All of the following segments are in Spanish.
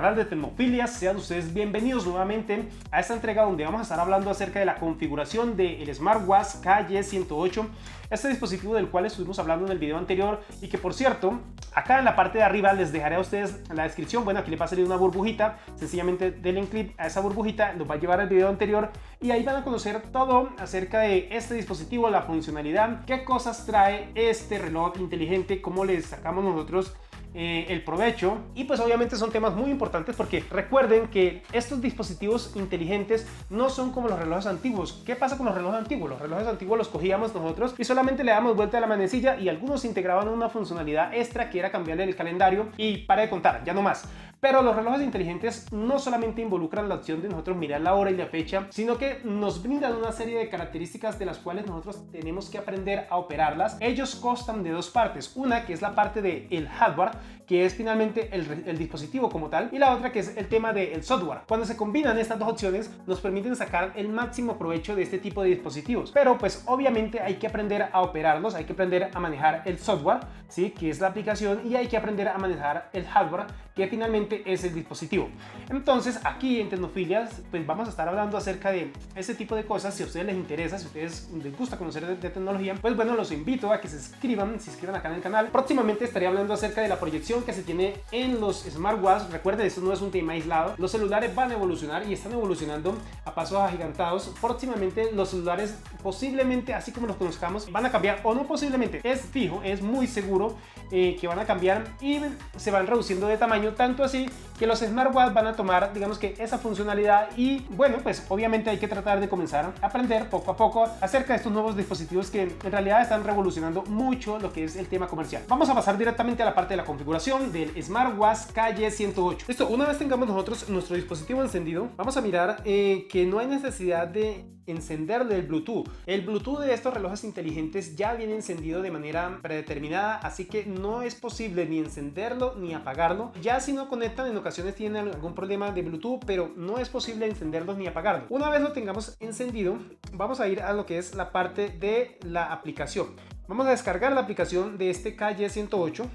canal de Tecnofilias. Sean ustedes bienvenidos nuevamente a esta entrega donde vamos a estar hablando acerca de la configuración del smartwatch KY108, este dispositivo del cual estuvimos hablando en el video anterior y que, por cierto, acá en la parte de arriba les dejaré a ustedes en la descripción. Bueno, aquí le va a salir una burbujita, sencillamente denle clic a esa burbujita, nos va a llevar al video anterior y ahí van a conocer todo acerca de este dispositivo, la funcionalidad, qué cosas trae este reloj inteligente, cómo le sacamos nosotros el provecho. Y pues obviamente son temas muy importantes porque recuerden que estos dispositivos inteligentes no son como los relojes antiguos. ¿Qué pasa con los relojes antiguos? Los relojes antiguos los cogíamos nosotros y solamente le damos vuelta a la manecilla y algunos integraban una funcionalidad extra que era cambiarle el calendario y para de contar, ya no más. Pero los relojes inteligentes no solamente involucran la opción de nosotros mirar la hora y la fecha, sino que nos brindan una serie de características de las cuales nosotros tenemos que aprender a operarlas. Ellos constan de dos partes, una que es la parte del hardware, que es finalmente el dispositivo como tal, y la otra que es el tema del software. Cuando se combinan estas dos opciones nos permiten sacar el máximo provecho de este tipo de dispositivos, pero pues obviamente hay que aprender a operarlos, hay que aprender a manejar el software, ¿sí? Que es la aplicación, y hay que aprender a manejar el hardware, que finalmente es el dispositivo. Entonces aquí en Tecnofilias pues vamos a estar hablando acerca de ese tipo de cosas. Si a ustedes les interesa, si a ustedes les gusta conocer de tecnología, pues bueno, los invito a que se inscriban acá en el canal. Próximamente estaré hablando acerca de la proyección que se tiene en los smartwatches. Recuerden, esto no es un tema aislado, los celulares van a evolucionar y están evolucionando a pasos agigantados. Próximamente los celulares, posiblemente así como los conozcamos, van a cambiar, o no posiblemente, es fijo, es muy seguro que van a cambiar y se van reduciendo de tamaño, tanto así que los smartwatches van a tomar, digamos que esa funcionalidad. Y bueno, pues obviamente hay que tratar de comenzar a aprender poco a poco acerca de estos nuevos dispositivos que en realidad están revolucionando mucho lo que es el tema comercial. Vamos a pasar directamente a la parte de la configuración del smartwatch KY108. Listo, una vez tengamos nosotros nuestro dispositivo encendido, vamos a mirar que no hay necesidad de encenderle el Bluetooth. El Bluetooth de estos relojes inteligentes ya viene encendido de manera predeterminada, así que no es posible ni encenderlo ni apagarlo. Ya si no conectan, en ocasiones tienen algún problema de Bluetooth, pero no es posible encenderlos ni apagarlo. Una vez lo tengamos encendido, vamos a ir a lo que es la parte de la aplicación. Vamos a descargar la aplicación de este KY108.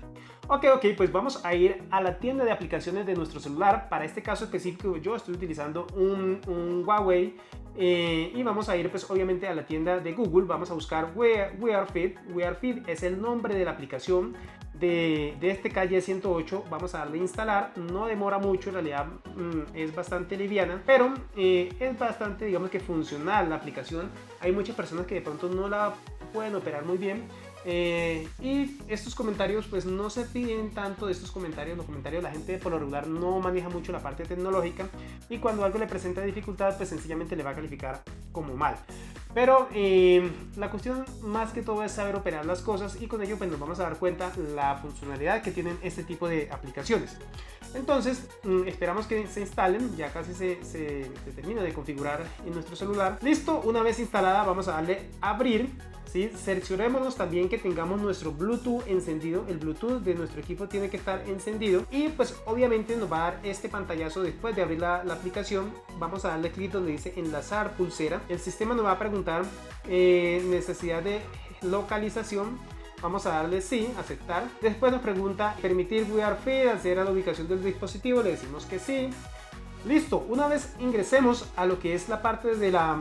Ok, pues vamos a ir a la tienda de aplicaciones de nuestro celular. Para este caso específico yo estoy utilizando un Huawei y vamos a ir pues obviamente a la tienda de Google. Vamos a buscar WearFit. WearFit es el nombre de la aplicación de este KY108. Vamos a darle a instalar. No demora mucho, en realidad es bastante liviana, pero es bastante, digamos que funcional la aplicación. Hay muchas personas que de pronto no la pueden operar muy bien. Y estos comentarios pues no se piden tanto de estos comentarios. Los comentarios, la gente por lo regular no maneja mucho la parte tecnológica y cuando algo le presenta dificultad pues sencillamente le va a calificar como mal. Pero la cuestión más que todo es saber operar las cosas, y con ello pues nos vamos a dar cuenta la funcionalidad que tienen este tipo de aplicaciones. Entonces esperamos que se instalen. Ya casi se termina de configurar en nuestro celular. Listo, una vez instalada vamos a darle a abrir. ¿Sí? Cerciorémonos también que tengamos nuestro Bluetooth encendido. El Bluetooth de nuestro equipo tiene que estar encendido y pues obviamente nos va a dar este pantallazo después de abrir la aplicación. Vamos a darle clic donde dice enlazar pulsera. El sistema nos va a preguntar necesidad de localización. Vamos a darle sí, aceptar. Después nos pregunta permitir WearFit acceder a la ubicación del dispositivo. Le decimos que sí. Listo, una vez ingresemos a lo que es la parte de la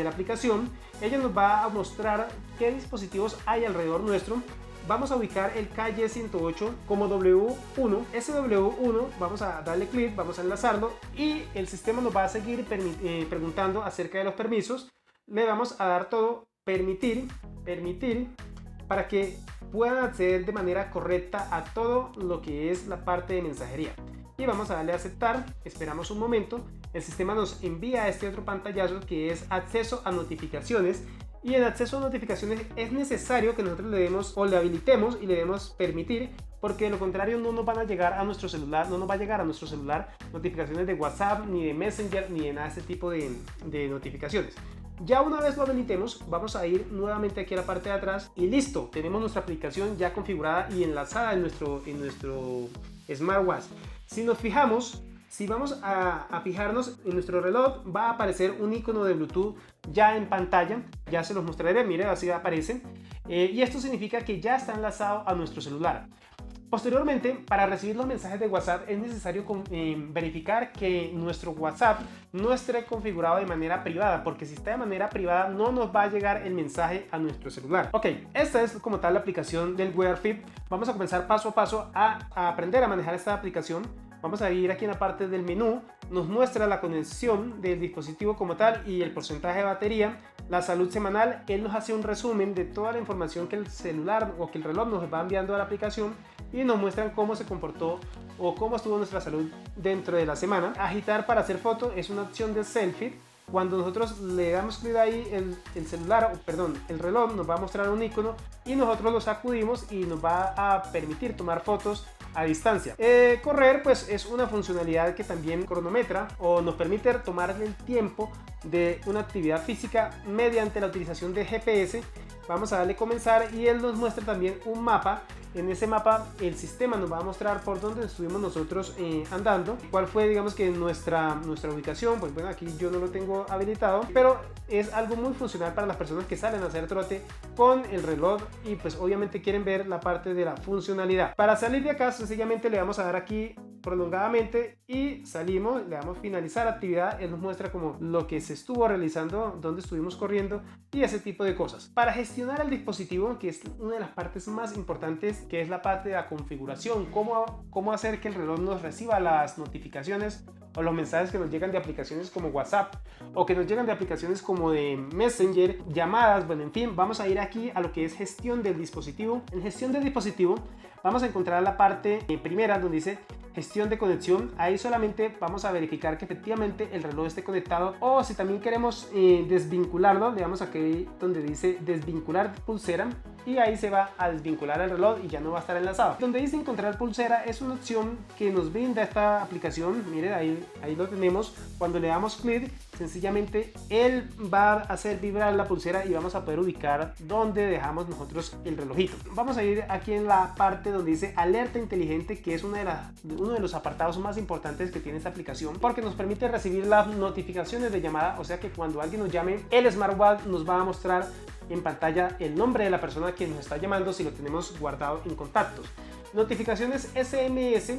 aplicación, ella nos va a mostrar qué dispositivos hay alrededor nuestro. Vamos a ubicar el KY108 como W1. Ese W1 vamos a darle clic, vamos a enlazarlo y el sistema nos va a seguir preguntando acerca de los permisos. Le vamos a dar todo, permitir, para que puedan acceder de manera correcta a todo lo que es la parte de mensajería. Y vamos a darle a aceptar. Esperamos un momento. El sistema nos envía este otro pantallazo que es acceso a notificaciones. Y en acceso a notificaciones es necesario que nosotros le demos o le habilitemos y le demos permitir, porque de lo contrario no nos van a llegar a nuestro celular, no nos va a llegar a nuestro celular notificaciones de WhatsApp, ni de Messenger, ni de nada de ese tipo de notificaciones. Ya una vez lo habilitemos, vamos a ir nuevamente aquí a la parte de atrás y listo, tenemos nuestra aplicación ya configurada y enlazada en nuestro smartwatch. Si nos fijamos, si vamos a fijarnos en nuestro reloj, va a aparecer un icono de Bluetooth ya en pantalla. Ya se los mostraré, mire, así aparece. Y esto significa que ya está enlazado a nuestro celular. Posteriormente, para recibir los mensajes de WhatsApp es necesario verificar que nuestro WhatsApp no esté configurado de manera privada, porque si está de manera privada no nos va a llegar el mensaje a nuestro celular. Ok, esta es como tal la aplicación del Weather Feed. Vamos a comenzar paso a paso a aprender a manejar esta aplicación. Vamos a ir aquí en la parte del menú, nos muestra la conexión del dispositivo como tal y el porcentaje de batería, la salud semanal. Él nos hace un resumen de toda la información que el celular o que el reloj nos va enviando a la aplicación y nos muestran cómo se comportó o cómo estuvo nuestra salud dentro de la semana. Agitar para hacer foto es una opción de selfie. Cuando nosotros le damos clic ahí, el reloj nos va a mostrar un icono y nosotros lo sacudimos y nos va a permitir tomar fotos a distancia. Correr pues es una funcionalidad que también cronometra o nos permite tomar el tiempo de una actividad física mediante la utilización de GPS. Vamos a darle comenzar y él nos muestra también un mapa. En ese mapa el sistema nos va a mostrar por dónde estuvimos nosotros andando, cuál fue digamos que nuestra ubicación. Pues bueno, aquí yo no lo tengo habilitado, pero es algo muy funcional para las personas que salen a hacer trote con el reloj y pues obviamente quieren ver la parte de la funcionalidad. Para salir de acá sencillamente le vamos a dar aquí prolongadamente y salimos, le damos finalizar actividad. Él nos muestra como lo que se estuvo realizando, dónde estuvimos corriendo y ese tipo de cosas. Para gestionar el dispositivo, que es una de las partes más importantes, que es la parte de la configuración, cómo hacer que el reloj nos reciba las notificaciones o los mensajes que nos llegan de aplicaciones como WhatsApp o que nos llegan de aplicaciones como de Messenger, llamadas, bueno, en fin, vamos a ir aquí a lo que es gestión del dispositivo. En gestión del dispositivo vamos a encontrar la parte primera donde dice gestión de conexión. Ahí solamente vamos a verificar que efectivamente el reloj esté conectado, o si también queremos desvincularlo, le damos aquí donde dice desvincular pulsera y ahí se va a desvincular el reloj y ya no va a estar enlazado. Donde dice encontrar pulsera es una opción que nos brinda esta aplicación. Miren, ahí lo tenemos. Cuando le damos clic, sencillamente él va a hacer vibrar la pulsera y vamos a poder ubicar dónde dejamos nosotros el relojito. Vamos a ir aquí en la parte donde dice alerta inteligente, que es uno de los apartados más importantes que tiene esta aplicación, porque nos permite recibir las notificaciones de llamada. O sea que cuando alguien nos llame, el smartwatch nos va a mostrar en pantalla el nombre de la persona que nos está llamando si lo tenemos guardado en contactos. Notificaciones SMS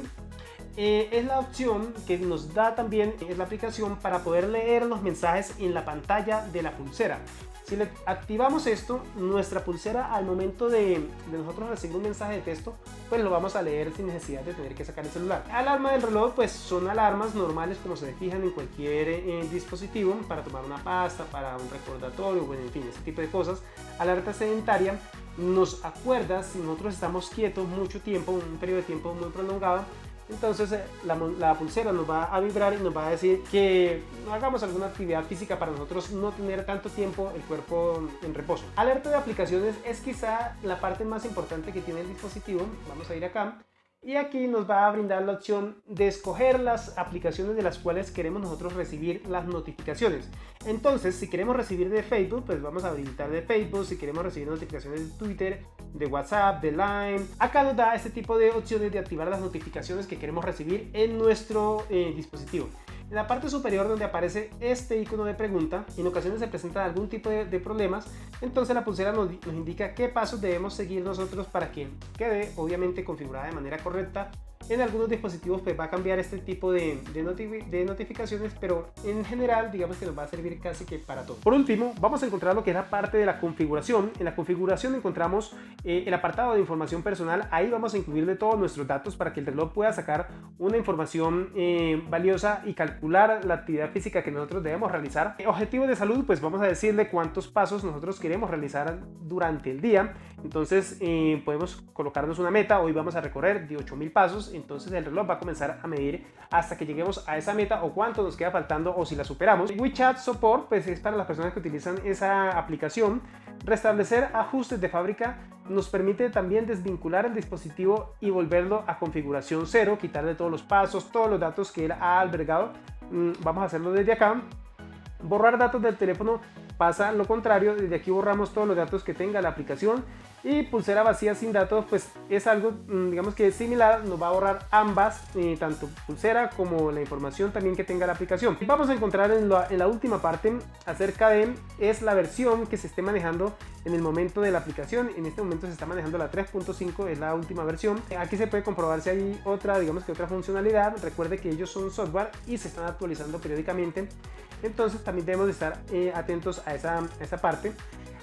es la opción que nos da también la aplicación para poder leer los mensajes en la pantalla de la pulsera. Si le activamos esto, nuestra pulsera al momento de nosotros recibir un mensaje de texto, pues lo vamos a leer sin necesidad de tener que sacar el celular. Alarma del reloj, pues son alarmas normales como se fijan en cualquier dispositivo, para tomar una pasta, para un recordatorio, bueno, en fin, ese tipo de cosas. Alerta sedentaria nos acuerda si nosotros estamos quietos mucho tiempo, un periodo de tiempo muy prolongado. Entonces la pulsera nos va a vibrar y nos va a decir que no hagamos alguna actividad física para nosotros no tener tanto tiempo el cuerpo en reposo. Alerta de aplicaciones es quizá la parte más importante que tiene el dispositivo. Vamos a ir acá y aquí nos va a brindar la opción de escoger las aplicaciones de las cuales queremos nosotros recibir las notificaciones. Entonces, si queremos recibir de Facebook, pues vamos a habilitar de Facebook. Si queremos recibir notificaciones de Twitter, de WhatsApp, de Line, acá nos da este tipo de opciones de activar las notificaciones que queremos recibir en nuestro dispositivo. En la parte superior donde aparece este icono de pregunta, en ocasiones se presentan algún tipo de problemas, entonces la pulsera nos indica qué pasos debemos seguir nosotros para que quede obviamente configurada de manera correcta. En algunos dispositivos pues va a cambiar este tipo de notificaciones, pero en general digamos que nos va a servir casi que para todo. Por último, vamos a encontrar lo que es la parte de la configuración. En la configuración encontramos el apartado de información personal. Ahí vamos a incluirle todos nuestros datos para que el reloj pueda sacar una información valiosa y calcular la actividad física que nosotros debemos realizar. Objetivo de salud, pues vamos a decirle cuántos pasos nosotros queremos realizar durante el día. Entonces podemos colocarnos una meta. Hoy vamos a recorrer de 8000 pasos. Entonces el reloj va a comenzar a medir hasta que lleguemos a esa meta o cuánto nos queda faltando o si la superamos. WeChat Support pues es para las personas que utilizan esa aplicación. Restablecer ajustes de fábrica nos permite también desvincular el dispositivo y volverlo a configuración cero, quitarle todos los pasos, todos los datos que él ha albergado. Vamos a hacerlo desde acá. Borrar datos del teléfono pasa lo contrario, desde aquí borramos todos los datos que tenga la aplicación. Y pulsera vacía sin datos, pues es algo, digamos que es similar, nos va a ahorrar ambas, tanto pulsera como la información también que tenga la aplicación. Vamos a encontrar en la última parte acerca de es la versión que se esté manejando en el momento de la aplicación. En este momento se está manejando la 3.5, es la última versión. Aquí se puede comprobar si hay otra, digamos que otra funcionalidad. Recuerde que ellos son software y se están actualizando periódicamente, entonces también debemos de estar atentos a esa parte.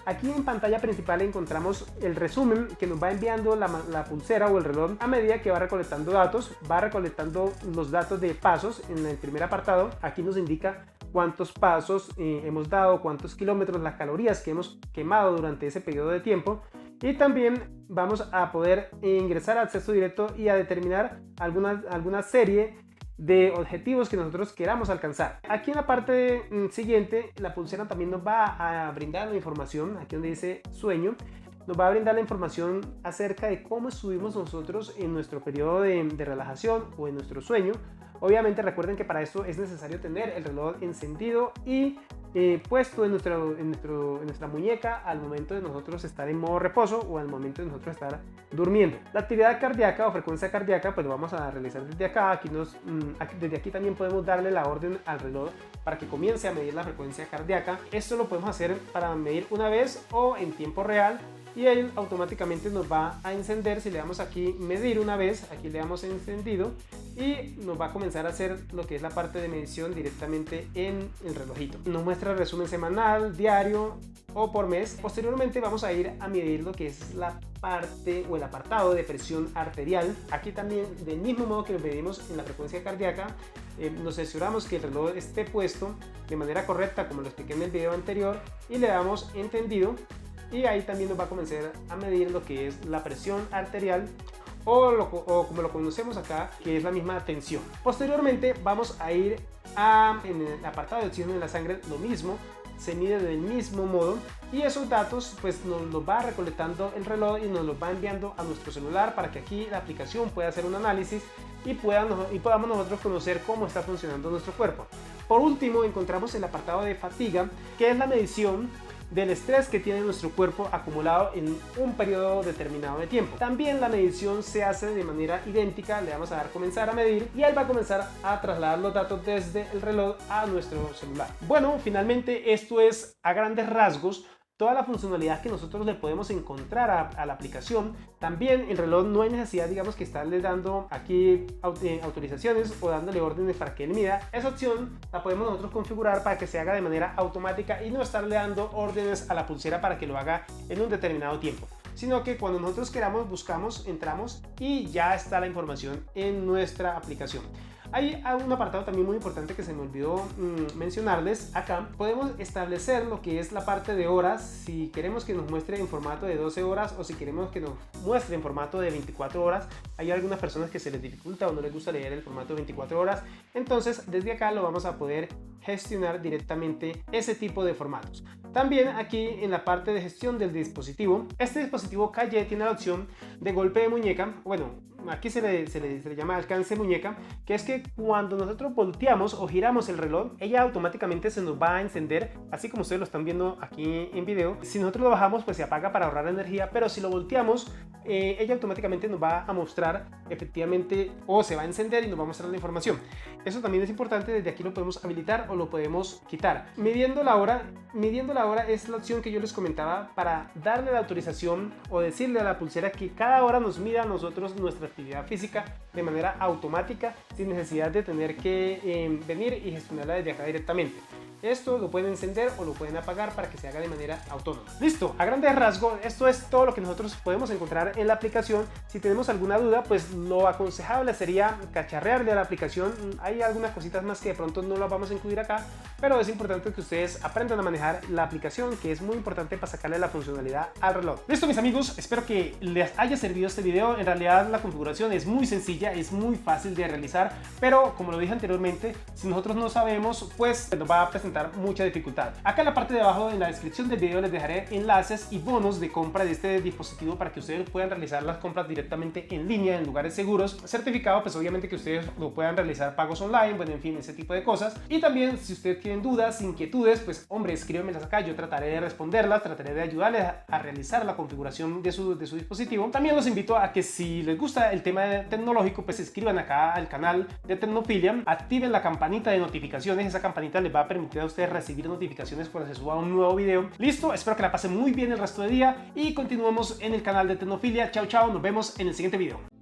Aquí en pantalla principal encontramos el resumen que nos va enviando la pulsera o el reloj a medida que va recolectando datos. Va recolectando los datos de pasos en el primer apartado. Aquí nos indica cuántos pasos hemos dado, cuántos kilómetros, las calorías que hemos quemado durante ese periodo de tiempo. Y también vamos a poder ingresar a acceso directo y a determinar alguna serie de objetivos que nosotros queramos alcanzar. Aquí en la parte siguiente, la pulsera también nos va a brindar la información, aquí donde dice sueño, nos va a brindar la información acerca de cómo estuvimos nosotros en nuestro periodo de relajación o en nuestro sueño. Obviamente recuerden que para esto es necesario tener el reloj encendido y puesto en nuestra muñeca al momento de nosotros estar en modo reposo o al momento de nosotros estar durmiendo. La actividad cardíaca o frecuencia cardíaca pues lo vamos a realizar desde acá. Desde aquí también podemos darle la orden al reloj para que comience a medir la frecuencia cardíaca. Esto lo podemos hacer para medir una vez o en tiempo real, y él automáticamente nos va a encender. Si le damos aquí medir una vez, aquí le damos encendido y nos va a comenzar a hacer lo que es la parte de medición directamente en el relojito. Nos muestra el resumen semanal, diario o por mes. Posteriormente vamos a ir a medir lo que es la parte o el apartado de presión arterial. Aquí también, del mismo modo que lo medimos en la frecuencia cardíaca, nos aseguramos que el reloj esté puesto de manera correcta como lo expliqué en el video anterior y le damos entendido. Y ahí también nos va a comenzar a medir lo que es la presión arterial o como lo conocemos acá, que es la misma tensión. Posteriormente vamos a ir en el apartado de oxígeno en la sangre, lo mismo, se mide del mismo modo y esos datos pues nos los va recolectando el reloj y nos los va enviando a nuestro celular para que aquí la aplicación pueda hacer un análisis y podamos nosotros conocer cómo está funcionando nuestro cuerpo. Por último encontramos el apartado de fatiga, que es la medición del estrés que tiene nuestro cuerpo acumulado en un periodo determinado de tiempo. También la medición se hace de manera idéntica, le vamos a dar comenzar a medir y él va a comenzar a trasladar los datos desde el reloj a nuestro celular. Bueno, finalmente esto es a grandes rasgos toda la funcionalidad que nosotros le podemos encontrar a la aplicación. También el reloj no hay necesidad, digamos, que estarle dando aquí autorizaciones o dándole órdenes para que él mida. Esa opción la podemos nosotros configurar para que se haga de manera automática y no estarle dando órdenes a la pulsera para que lo haga en un determinado tiempo, sino que cuando nosotros queramos buscamos, entramos y ya está la información en nuestra aplicación. Hay un apartado también muy importante que se me olvidó mencionarles acá. Podemos establecer lo que es la parte de horas, si queremos que nos muestre en formato de 12 horas o si queremos que nos muestre en formato de 24 horas. Hay algunas personas que se les dificulta o no les gusta leer el formato de 24 horas. Entonces desde acá lo vamos a poder gestionar directamente ese tipo de formatos. También aquí en la parte de gestión del dispositivo, este dispositivo Calle tiene la opción de golpe de muñeca. Bueno, aquí se le llama alcance muñeca, que es que cuando nosotros volteamos o giramos el reloj, ella automáticamente se nos va a encender, así como ustedes lo están viendo aquí en video. Si nosotros lo bajamos, pues se apaga para ahorrar energía, pero si lo volteamos, ella automáticamente nos va a mostrar efectivamente, o se va a encender y nos va a mostrar la información. Eso también es importante, desde aquí lo podemos habilitar o lo podemos quitar. Midiendo la hora es la opción que yo les comentaba para darle la autorización o decirle a la pulsera que cada hora nos mida a nosotros nuestra actividad física de manera automática, sin necesidad de tener que venir y gestionarla desde acá directamente. Esto lo pueden encender o lo pueden apagar para que se haga de manera autónoma. Listo, a grandes rasgos esto es todo lo que nosotros podemos encontrar en la aplicación. Si tenemos alguna duda, pues lo aconsejable sería cacharrearle a la aplicación. Hay algunas cositas más que de pronto no las vamos a incluir acá, pero es importante que ustedes aprendan a manejar la aplicación, que es muy importante para sacarle la funcionalidad al reloj. Listo, mis amigos, espero que les haya servido este video. En realidad la configuración es muy sencilla, es muy fácil de realizar, pero como lo dije anteriormente, si nosotros no sabemos, pues nos va a presentar presentar mucha dificultad. Acá en la parte de abajo, en la descripción del video, les dejaré enlaces y bonos de compra de este dispositivo para que ustedes puedan realizar las compras directamente en línea en lugares seguros, certificado, pues obviamente que ustedes lo puedan realizar pagos online, bueno, en fin, ese tipo de cosas. Y también, si ustedes tienen dudas, inquietudes, pues hombre, escríbenmelas acá, yo trataré de responderlas, trataré de ayudarles a realizar la configuración de su dispositivo. También los invito a que si les gusta el tema tecnológico, pues se inscriban acá al canal de Tecnofilia, activen la campanita de notificaciones, esa campanita les va a permitir a ustedes recibir notificaciones cuando se suba un nuevo video. Listo, espero que la pasen muy bien el resto del día y continuemos en el canal de Tecnofilia. Chao, chao, nos vemos en el siguiente video.